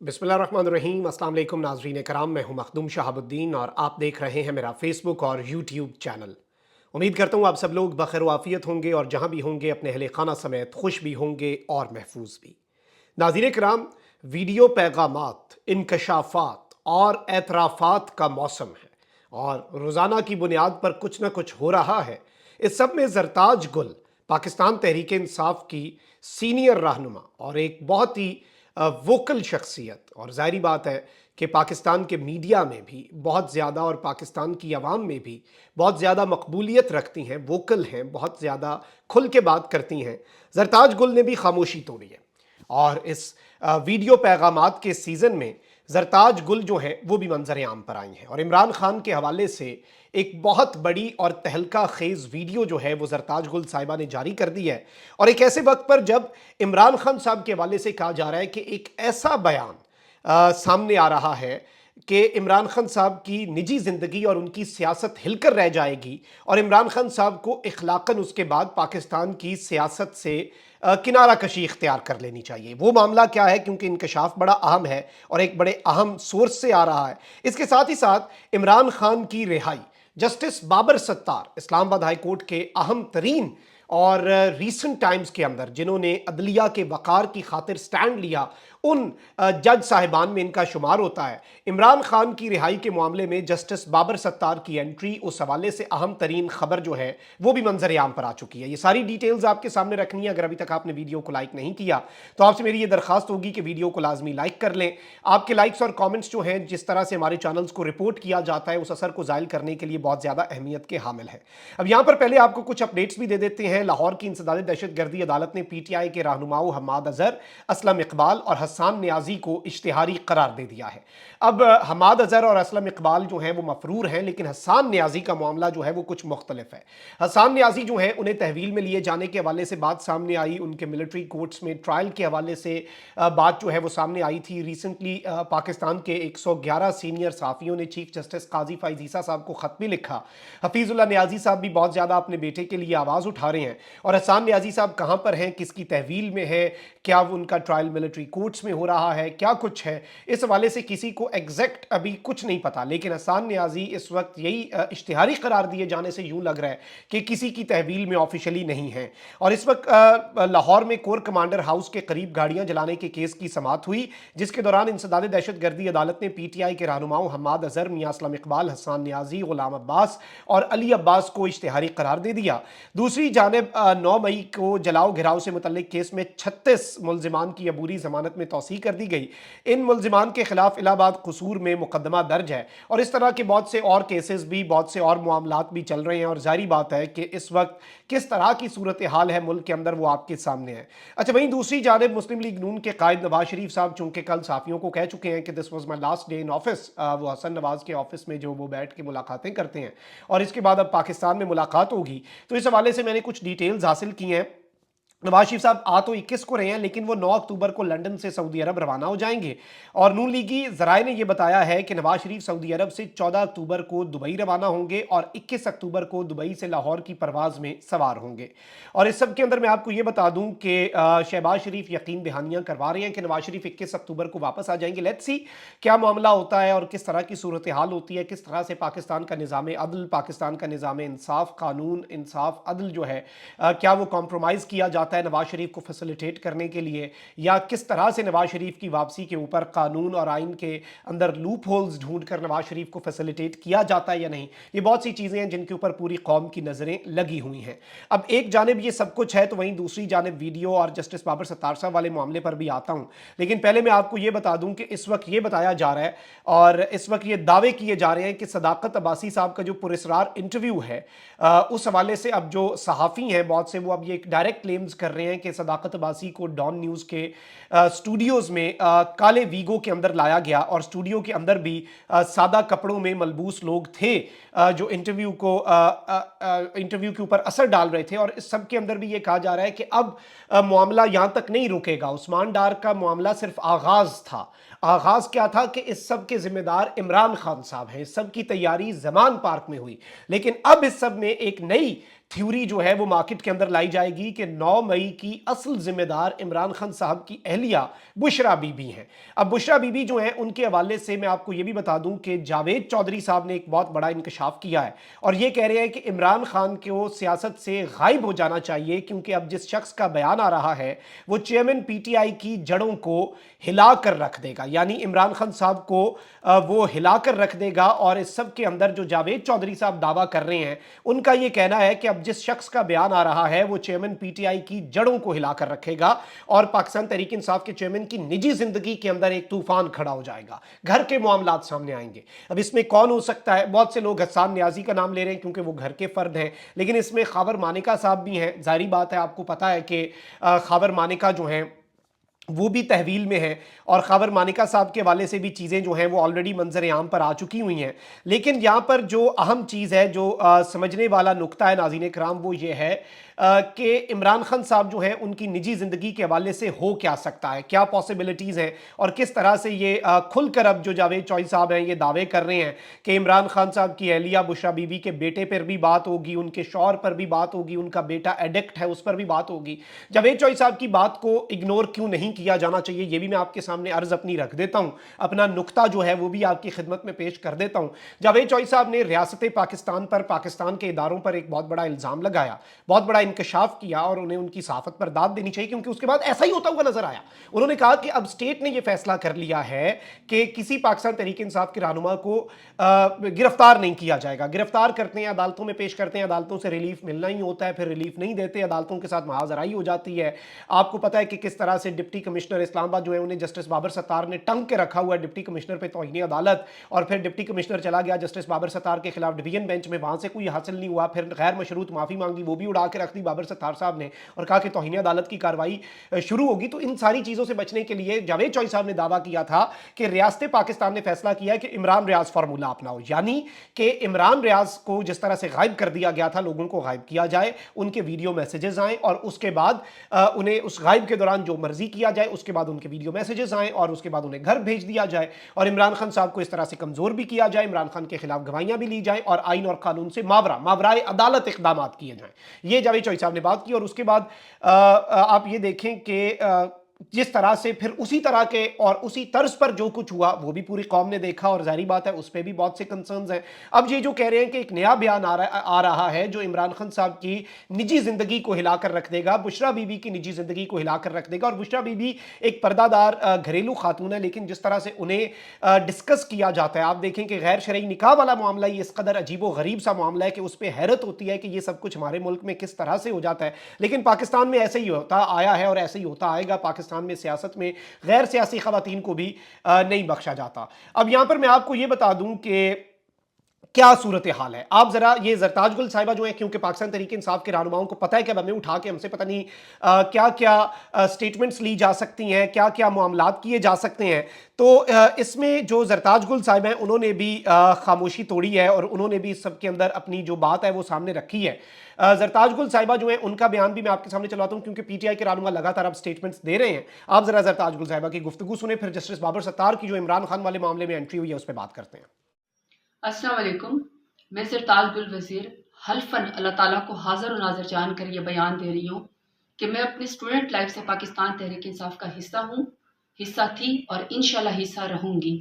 बिस्मिल्लाहिर्रहमानिर्रहीम। अस्सलाम वालेकुम नाज़रीन कराम, मैं हूं मखदूम शहाबुद्दीन और आप देख रहे हैं मेरा फेसबुक और यूट्यूब चैनल। उम्मीद करता हूं आप सब लोग बखैर आफियत होंगे और जहां भी होंगे अपने अहले खाना समेत खुश भी होंगे और महफूज भी। नाज़रीन कराम, वीडियो पैगामात, इंकशाफात और एतराफ़ात का मौसम है और रोज़ाना की बुनियाद पर कुछ ना कुछ हो रहा है। इस सब में ज़रताज गुल पाकिस्तान तहरीक इंसाफ की सीनियर रहनुमा और एक बहुत ही वोकल शख्सियत, और ज़ाहिरी बात है कि पाकिस्तान के मीडिया में भी बहुत ज़्यादा और पाकिस्तान की आवाम में भी बहुत ज़्यादा मकबूलियत रखती हैं, वोकल हैं, बहुत ज़्यादा खुल के बात करती हैं। ज़रताज गुल ने भी खामोशी तोड़ी है और इस वीडियो पैगामात के सीज़न में ज़रताज गुल जो है वो भी मंजर आम पर आई हैं और इमरान खान के हवाले से एक बहुत बड़ी और तहलका खेज वीडियो जो है वो ज़रताज गुल साहिबा ने जारी कर दी है। और एक ऐसे वक्त पर जब इमरान खान साहब के हवाले से कहा जा रहा है कि एक ऐसा बयान सामने आ रहा है कि इमरान खान साहब की निजी ज़िंदगी और उनकी सियासत हिलकर रह जाएगी और इमरान खान साहब को इखलाकन उसके बाद पाकिस्तान की सियासत से किनारा कशी इख्तियार कर लेनी चाहिए। वो मामला क्या है, क्योंकि इंकशाफ बड़ा अहम है और एक बड़े अहम सोर्स से आ रहा है। इसके साथ ही साथ इमरान खान की रिहाई, justice Babar Sattar Islamabad high court के अहम तरीन और रीसेंट टाइम्स के अंदर जिन्होंने अदलिया के वक़ार की खातिर स्टैंड लिया, उन जज साहिबान में इनका शुमार होता है। इमरान खान की रिहाई के मामले में जस्टिस बाबर सत्तार की एंट्री उस हवाले से अहम तरीन खबर जो है वो भी मंजर आम पर आ चुकी है। ये सारी डिटेल्स आपके सामने रखनी है। अगर अभी तक आपने वीडियो को लाइक नहीं किया तो आपसे मेरी ये दरखास्त होगी कि वीडियो को लाजमी लाइक कर लें। आपके लाइक्स और कॉमेंट्स जो हैं, जिस तरह से हमारे चैनल्स को रिपोर्ट किया जाता है, उस असर को ज़ायल करने के लिए बहुत ज़्यादा अहमियत के हामिल है। अब यहाँ पर पहले आपको कुछ अपडेट्स भी दे देते हैं। लाहौर की इंसदाद दहशतगर्दी अदालत ने PTI के रहनुमाओं हम्माद अजहर, असलम इकबाल और हसान नियाजी को इश्तिहारी करार दे दिया है। अब हम्माद अजहर और असलम इकबाल जो हैं वो मफरूर हैं, लेकिन हसान नियाजी का मामला जो है वो कुछ मुख्तलिफ है। हसान नियाजी जो है उन्हें तहवील में लिए जाने के हवाले से बात सामने आई, उनके मिलिट्री कोर्ट्स में ट्रायल के हवाले से बात जो है वो सामने आई थी। रिसेंटली पाकिस्तान के 111 सीनियर सहाफ़ियों ने चीफ जस्टिस काजी फ़ाइज़ ईसा साहब को ख़त भी लिखा। हफीज़ुल्लाह नियाजी साहब भी बहुत ज़्यादा अपने बेटे के लिए आवाज़ उठा रहे हैं। और हसान नियाजी साहब कहाँ पर हैं, किसकी तहवील में है, क्या उनका ट्रायल मिलिट्री कोर्ट्स में हो रहा है, क्या कुछ है, इस हवाले से किसी को एग्जैक्ट अभी कुछ नहीं पता। लेकिन हसान नियाजी इस वक्त यही इश्तिहारी करार दिए जाने से यूं लग रहा है कि किसी की तहवील में ऑफिशियली नहीं है। और इस वक्त लाहौर में कोर कमांडर हाउस के करीब गाड़ियां जलाने के केस की समाअत हुई, जिसके दौरान इंसदाद दहशतगर्दी अदालत ने PTI के रहनुमाओं हम्माद अजहर, मियां असलम इकबाल, हसान नियाजी, गुलाम अब्बास और अली अब्बास को इश्तिहारी करार दे दिया। दूसरी जानिब 9 मई को जलाओ घिराव से मुतल्लिक केस में 36 मुल्जिमान की अबूरी जमानत में तौसीह कर दी गई। इन मुल्जिमान के खिलाफ इलाहाबाद कसूर में मुकदमा दर्ज है और इस तरह के बहुत से और केसेस भी, बहुत से और मामलात भी चल रहे हैं। और जारी बात है कि इस वक्त किस तरह की सूरत हाल है मुल्क के अंदर, वो आपके सामने है। अच्छा, वहीं दूसरी जानिब मुस्लिम लीग नून के कायद नवाज शरीफ साहब चूंकि कल साफियों को कह चुके हैं कि this was my last day in office, वो हसन नवाज के ऑफिस में जो वो बैठ के मुलाकातें करते हैं और इसके बाद अब पाकिस्तान में मुलाकात होगी, तो इस हवाले से मैंने कुछ डिटेल्स हासिल की हैं। नवाज शरीफ साहब आ तो 21 को रहे हैं, लेकिन वो 9 अक्टूबर को लंदन से सऊदी अरब रवाना हो जाएंगे। और नून लीगी जराए ने यह बताया है कि नवाज शरीफ सऊदी अरब से 14 अक्टूबर को दुबई रवाना होंगे और 21 अक्टूबर को दुबई से लाहौर की परवाज में सवार होंगे। और इस सब के अंदर मैं आपको ये बता दूं कि शहबाज शरीफ यकीन दहानियां करवा रहे हैं कि नवाज शरीफ 21 अक्टूबर को वापस आ जाएंगे। लेट्स सी क्या मामला होता है और किस तरह की सूरत हाल होती है, किस तरह से पाकिस्तान का निज़ाम अदल, पाकिस्तान का निज़ाम इंसाफ, कानून इंसाफ अदल जो है क्या वो कॉम्प्रोमाइज़ किया जाता है नवाज शरीफ को फैसिलिटेट करने के लिए, या किस तरह से नवाज शरीफ की वापसी के ऊपर कानून और आइन के अंदर लूप होल्स ढूंढ कर नवाज शरीफ को फैसिलिटेट किया जाता है या नहीं। ये बहुत सी चीज़ें हैं जिनके ऊपर पूरी कौम की नज़रें लगी हुई हैं। अब एक जानिब ये सब कुछ है तो वहीं दूसरी जानिब वीडियो और जस्टिस बाबर सत्तार साहब वाले मामले पर भी आता हूं। लेकिन पहले मैं आपको ये बता दूं कि इस वक्त ये बताया जा रहा है और इस वक्त ये दावे किए जा रहे हैं कि सदाकत अब्बासी साहब का जो पुरस्कार इंटरव्यू है उस हवाले से अब जो सहाफ़ी हैं बहुत से, वो अब ये डायरेक्ट क्लेम्स कर रहे हैं कि सदाकत अब्बासी को डॉन न्यूज़ के स्टूडियोज़ में काले वीगो के अंदर लाया गया और स्टूडियो के अंदर भी सादा कपड़ों में मलबूस लोग थे जो इंटरव्यू के ऊपर असर डाल रहे थे। और इस सब के अंदर भी ये कहा जा रहा है कि अब मामला यहाँ तक नहीं रुकेगा। उस्मान डार का मामला सिर्फ आगाज़ था। आगाज़ क्या था कि इस सब के जिम्मेदार इमरान खान साहब हैं। इस सब की तैयारी ज़मान पार्क में हुई, लेकिन अब इस सब में एक नई थ्योरी जो है वो मार्केट के अंदर लाई जाएगी कि 9 मई की असल जिम्मेदार इमरान खान साहब की अहलिया बुशरा बीबी हैं। अब बुशरा बीबी जो हैं उनके हवाले से मैं आपको ये भी बता दूं कि जावेद चौधरी साहब ने एक बहुत बड़ा इंकशाफ किया है और ये कह रहे हैं कि इमरान खान को सियासत से गायब हो जाना चाहिए, क्योंकि अब जिस शख्स का बयान आ रहा है वो चेयरमैन पीटीआई की जड़ों को हिला कर रख देगा, यानी इमरान खान साहब को वो हिला कर रख देगा। और इस सब के अंदर जो जावेद चौधरी साहब दावा कर रहे हैं उनका ये कहना है कि अब जिस शख्स का बयान आ रहा है वो चेयरमैन पीटीआई की जड़ों को हिलाकर रखेगा और पाकिस्तान तहरीक इंसाफ के चेयरमैन की निजी जिंदगी के अंदर एक तूफान खड़ा हो जाएगा, घर के मामलात सामने आएंगे। अब इसमें कौन हो सकता है? बहुत से लोग हसन नियाजी का नाम ले रहे हैं क्योंकि वो घर के फर्द हैं, लेकिन इसमें खाबर मानिका साहब भी हैं। जाहिर बात है, आपको पता है कि खाबर मानिका जो हैं वो भी तहवील में है और खाबर मानिका साहब के हवाले से भी चीज़ें जो हैं वो ऑलरेडी मंजर आम पर आ चुकी हुई हैं। लेकिन यहाँ पर जो अहम चीज़ है, जो समझने वाला नुक्ता है नाज़रीन कराम, वो ये है कि इमरान खान साहब जो हैं उनकी निजी ज़िंदगी के हवाले से हो क्या सकता है, क्या पॉसिबिलिटीज़ हैं और किस तरह से ये खुलकर अब जो जावेद चौधरी साहब हैं ये दावे कर रहे हैं कि इमरान खान साहब की अहलिया बुशरा बीबी के बेटे पर भी बात होगी, उनके शौहर पर भी बात होगी, उनका बेटा एडिक्ट है उस पर भी बात होगी। जावेद चौधरी साहब की बात को इग्नोर क्यों नहीं किया जाना चाहिए, ये भी मैं आपके सामने अर्ज अपनी रख देता हूं, अपना नुक्ता जो है वो भी आपकी खिदमत में पेश कर देता हूं। जावेद चौधरी साहब ने रियासत पाकिस्तान पर, पाकिस्तान के इदारों पर एक बहुत बड़ा इल्जाम लगाया, बहुत बड़ा इंकशाफ किया और उन्हें उनकी सहाफत पर दाद देनी चाहिए, क्योंकि उसके बाद ऐसा ही होता हुआ नजर आया। उन्होंने कहा कि अब स्टेट ने यह फैसला कर लिया है कि किसी पाकिस्तान तहरीक इंसाफ के रहनुमा को गिरफ्तार नहीं किया जाएगा। गिरफ्तार करते हैं, अदालतों में पेश करते हैं, अदालतों से रिलीफ मिलना ही होता है, फिर रिलीफ नहीं देते, अदालतों के साथ महाजराई हो जाती है। आपको पता है कि किस तरह से डिप्टी कमिश्नर इस्लामाबाद जो है उन्हें जस्टिस बाबर सत्तार ने टंग के रखा हुआ है डिप्टी कमिश्नर पे तौहीन अदालत, और फिर डिप्टी कमिश्नर चला गया जस्टिस बाबर सत्तार के खिलाफ डिवीजन बेंच में, वहां से कोई हासिल नहीं हुआ, फिर गैर मशरूत माफी मांगी, वो भी उड़ा के रख दी बाबर सत्तार साहब ने और कहा कि तौहीन अदालत की कार्रवाई शुरू होगी। तो इन सारी चीजों से बचने के लिए जावेद चौधरी साहब ने दावा किया था कि रियासत पाकिस्तान ने फैसला किया कि इमरान रियाज फार्मूला अपनाओ, यानी कि इमरान रियाज को जिस तरह से गायब कर दिया गया था, लोगों को गायब किया जाए, उनके वीडियो मैसेजेस आए और उसके बाद उन्हें उस गायब के दौरान जो मर्जी किया जाए, उसके बाद उनके वीडियो मैसेजेस आए और उसके बाद उन्हें घर भेज दिया जाए और इमरान खान साहब को इस तरह से कमजोर भी किया जाए, इमरान खान के खिलाफ गवाहियां भी ली जाए और आइन और कानून से मावराए अदालत इकदाम किए जाएं। ये जावेद चौधरी साहब ने बात की और उसके बाद आप ये देखें कि जिस तरह से फिर उसी तरह के और उसी तर्ज पर जो कुछ हुआ वो भी पूरी कौम ने देखा और जाहिर बात है उस पर भी बहुत से कंसर्न्स हैं। अब ये जो कह रहे हैं कि एक नया बयान आ रहा है जो इमरान खान साहब की निजी जिंदगी को हिलाकर रख देगा, बुशरा बीबी की निजी जिंदगी को हिलाकर रख देगा। और बुशरा बीबी एक पर्दादार घरेलू खातून है, लेकिन जिस तरह से उन्हें डिस्कस किया जाता है, आप देखें कि गैर शरई निकाह वाला मामला ये इस कदर अजीबो गरीब सा मामला है कि उस पर हैरत होती है कि ये सब कुछ हमारे मुल्क में किस तरह से हो जाता है। लेकिन पाकिस्तान में ऐसे ही होता आया है और ऐसे ही होता आएगा। पाकिस्तान में सियासत में गैर सियासी खवातीन को भी नहीं बख्शा जाता। अब यहां पर मैं आपको यह बता दूं कि क्या सूरत हाल है। आप जरा ये जरताज गुल साहिबा जो है, क्योंकि पाकिस्तान तहरीक इंसाफ के रहनुमाओं को पता है कि अब हमें उठा के हमसे पता नहीं क्या क्या स्टेटमेंट्स ली जा सकती हैं, क्या क्या मामलात किए जा सकते हैं, तो इसमें जो जरताज गुल साहिब हैं उन्होंने भी खामोशी तोड़ी है और उन्होंने भी इस सब के अंदर अपनी जो बात है वो सामने रखी है। जरताज गुल साहिबा जो है उनका बयान भी मैं आपके सामने चलाता हूं, क्योंकि पीटीआई के रहनुमा लगातार अब स्टेटमेंट्स दे रहे हैं। आप जरा जरताज गुल साहिबा की गुफ्तगू सुने, फिर जस्टिस बाबर सत्तार की जो इमरान खान वाले मामले में एंट्री हुई है उस पर बात करते हैं। अस्सलाम वालेकुम, मैं सरताज गुल वज़ीर हल्फन अल्लाह ताला को हाज़िर और नाज़िर जानकर ये बयान दे रही हूँ कि मैं अपनी स्टूडेंट लाइफ से पाकिस्तान तहरीक इंसाफ का हिस्सा हूँ, हिस्सा थी और इंशाल्लाह हिस्सा रहूँगी।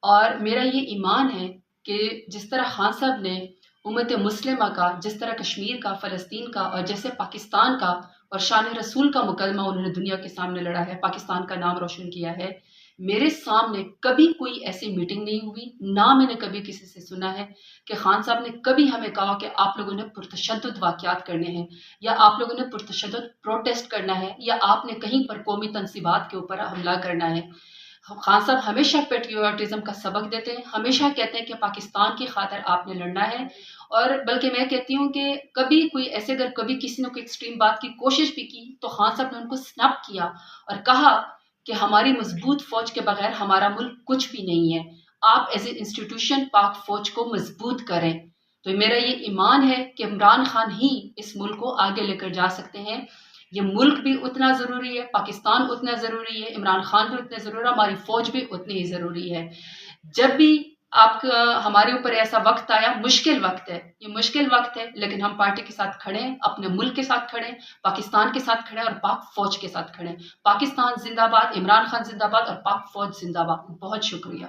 और मेरा ये ईमान है कि जिस तरह खान साहब ने उम्मत मुस्लिमा का, जिस तरह कश्मीर का, फ़लस्तीन का और जैसे पाकिस्तान का और शान रसूल का मुकदमा उन्होंने दुनिया के सामने लड़ा है, पाकिस्तान का नाम रोशन किया है, मेरे सामने कभी कोई ऐसी मीटिंग नहीं हुई, ना मैंने कभी किसी से सुना है कि खान साहब ने कभी हमें कहा कि आप लोगों ने पुरतशद्दुद वाक़यात करने हैं या आप लोगों ने पुरतशद्दुद प्रोटेस्ट करना है या आपने कहीं पर कौमी तनसीबात के ऊपर हमला करना है। खान साहब हमेशा पेट्रियोटिज्म का सबक देते हैं, हमेशा कहते हैं कि पाकिस्तान की खातिर आपने लड़ना है। और बल्कि मैं कहती हूँ कि कभी कोई ऐसे अगर कभी किसी ने कोई एक्सट्रीम बात की कोशिश भी की तो खान साहब ने उनको स्नैप किया और कहा कि हमारी मजबूत फौज के बगैर हमारा मुल्क कुछ भी नहीं है, आप एज ए इंस्टीट्यूशन पाक फौज को मजबूत करें। तो मेरा ये ईमान है कि इमरान खान ही इस मुल्क को आगे लेकर जा सकते हैं। ये मुल्क भी उतना ज़रूरी है, पाकिस्तान उतना ज़रूरी है, इमरान खान भी उतने ज़रूरी है, हमारी फ़ौज भी उतनी ही ज़रूरी है। जब भी آپ ہمارے اوپر ایسا وقت آیا، مشکل وقت ہے، یہ مشکل وقت ہے، لیکن ہم پارٹی کے ساتھ کھڑے ہیں، اپنے ملک کے ساتھ کھڑے ہیں، پاکستان کے ساتھ کھڑے ہیں اور پاک فوج کے ساتھ کھڑے ہیں۔ پاکستان زندہ باد، عمران خان زندہ باد اور پاک فوج زندہ باد۔ بہت شکریہ۔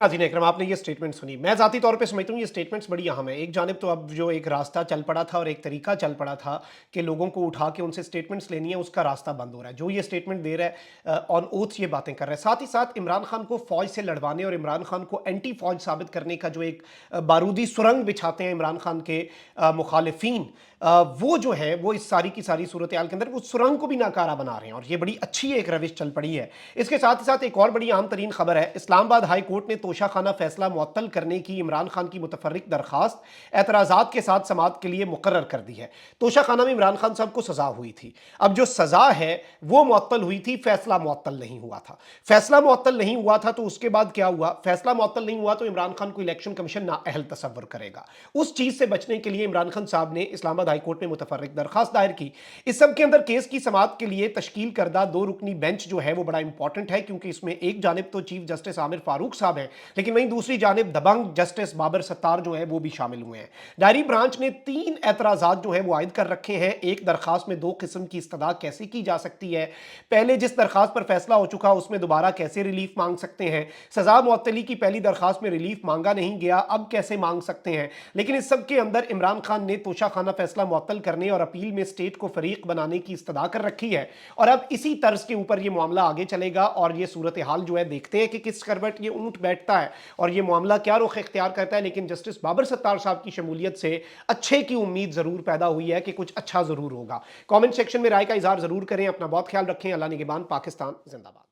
ناظرین اکرام، آپ نے یہ سٹیٹمنٹ سنی، میں ذاتی طور پہ سمجھتا ہوں یہ سٹیٹمنٹس بڑی اہم ہیں۔ ایک جانب تو اب جو ایک راستہ چل پڑا تھا اور ایک طریقہ چل پڑا تھا کہ لوگوں کو اٹھا کے ان سے سٹیٹمنٹس لینی ہے، اس کا راستہ بند ہو رہا ہے۔ جو یہ سٹیٹمنٹ دے رہا ہے آن اوتھ یہ باتیں کر رہا ہے، ساتھ ہی ساتھ عمران خان کو فوج سے لڑوانے اور عمران خان کو اینٹی فوج ثابت کرنے کا جو ایک بارودی سرنگ بچھاتے ہیں عمران خان کے مخالفین، وہ جو ہے وہ اس ساری کی ساری صورتحال کے اندر وہ سرنگ کو بھی ناکارہ بنا رہے ہیں، اور یہ بڑی اچھی ایک روش چل پڑی ہے۔ اس کے ساتھ ہی ساتھ ایک اور بڑی اہم ترین خبر ہے، اسلام آباد ہائی کورٹ نے توشہ خانہ فیصلہ معطل کرنے کی عمران خان کی متفرق درخواست اعتراضات کے ساتھ سماعت کے لیے مقرر کر دی ہے۔ توشہ خانہ میں عمران خان صاحب کو سزا ہوئی تھی، اب جو سزا ہے وہ معطل ہوئی تھی، فیصلہ معطل نہیں ہوا تھا۔ فیصلہ معطل نہیں ہوا تھا تو اس کے بعد کیا ہوا؟ فیصلہ معطل نہیں ہوا تو عمران خان کو الیکشن کمیشن نااہل تصور کرے گا۔ اس چیز سے بچنے کے لیے عمران خان صاحب نے اسلام آباد ہائی کورٹ میں متفرق درخواست دائر کی۔ اس سب کے اندر کیس کی سماعت کے لیے تشکیل کردہ 2 رکنی بینچ جو ہے وہ بڑا امپورٹنٹ ہے، کیونکہ اس میں ایک جانب تو چیف جسٹس عامر فاروق صاحب ہیں، لیکن وہیں دوسری جانب دبنگ جسٹس بابر ستار جو ہیں وہ بھی شامل ہوئے ہیں۔ ڈائری برانچ نے 3 اعتراضات جو ہیں وہ عائد کر رکھے ہیں۔ ایک درخواست میں 2 قسم کی استدعا کیسے کی جا سکتی ہے، پہلے جس درخواست پر فیصلہ ہو چکا اس میں دوبارہ کیسے ریلیف مانگ سکتے ہیں، سزا معطلی کی پہلی درخواست میں ریلیف مانگا نہیں گیا، اب کیسے مانگ سکتے ہیں۔ لیکن اس سب کے اندر عمران خان نے توشہ خانہ فیصلہ معطل کرنے اور اپیل میں اسٹیٹ کو فریق بنانے کی استدعا کر رکھی ہے، اور اب اسی طرز کے اوپر یہ معاملہ آگے چلے گا، اور یہ صورتحال جو ہے دیکھتے ہیں کہ کس کروٹ یہ اونٹ بیٹھتا ہے اور یہ معاملہ کیا رخ اختیار کرتا ہے۔ لیکن جسٹس بابر ستار صاحب کی شمولیت سے اچھے کی امید ضرور پیدا ہوئی ہے کہ کچھ اچھا ضرور ہوگا۔ کامنٹ سیکشن میں رائے کا اظہار ضرور کریں، اپنا بہت خیال رکھیں۔ اللہ نگہبان۔ پاکستان زندہ باد۔